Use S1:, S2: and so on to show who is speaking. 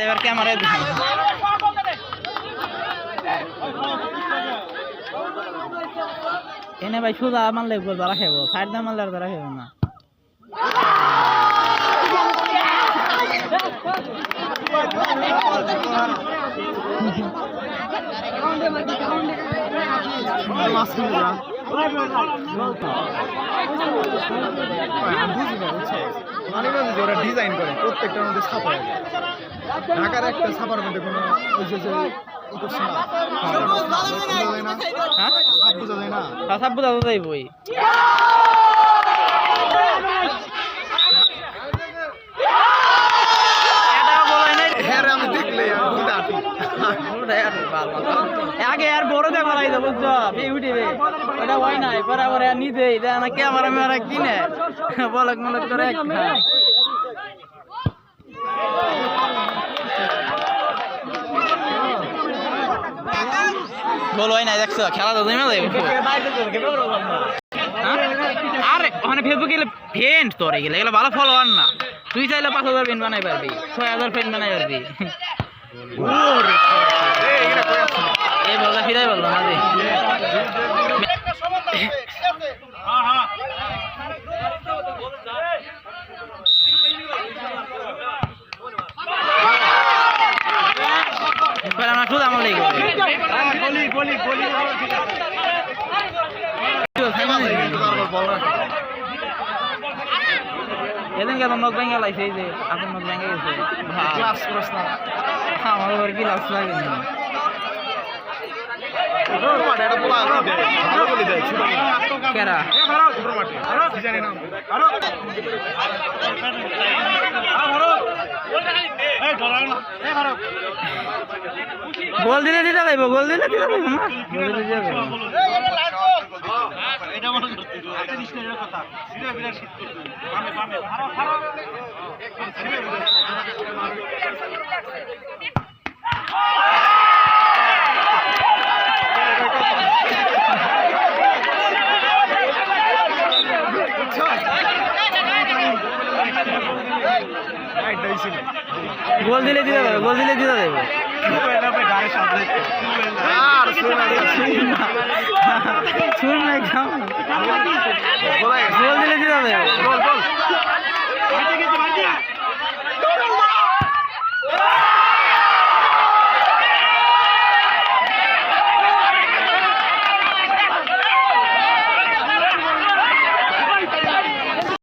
S1: এবার ক্যামেরায় এনে ভাই সোজা মারলে যারা খেব সাইড না মারলে আর যারা খেব না
S2: ওরা ডিজাইন করে প্রত্যেকটার মধ্যে ছাপা ঢাকার একটা ছাপার মধ্যে কোনো
S1: সাপ বোঝা তো যাইবই
S2: আমি দেখলে
S1: আগে আর বড় দেখা লাগছে বুঝছো উঠিবে ওটা হয় নাই বরাবর নিজে ক্যামেরা মেরা কিনে বলক মলক করে বল হয় নাই দেখছো খেলা তো জমে যাবে আরে ওখানে ফেসবুকে গেলে ফ্রেন্ড তোরে গেলে এগুলো ভালো ফলোয়ার না তুই চাইলে 5000 ফ্রেন্ড বানাই পারবি 6000 ফ্রেন্ড বানাই পারবি এই বলটা ফিরাই বললো না যে আমরা শুধু আমার লেগে এদিনকে তো নখ ভেঙে লাইছে এই যে আপনার নখ ভেঙে গেছে আমার কি লাভ লাগে কেরা গোল দিলে দিতে লাগবে গোল দিলে দিতে লাগবে না গোল দিলে দিতে লাগবে গোল দিলে দিতে যাবে গোল দিলে দিতে যাবে গোল দিলে দিতে যাবে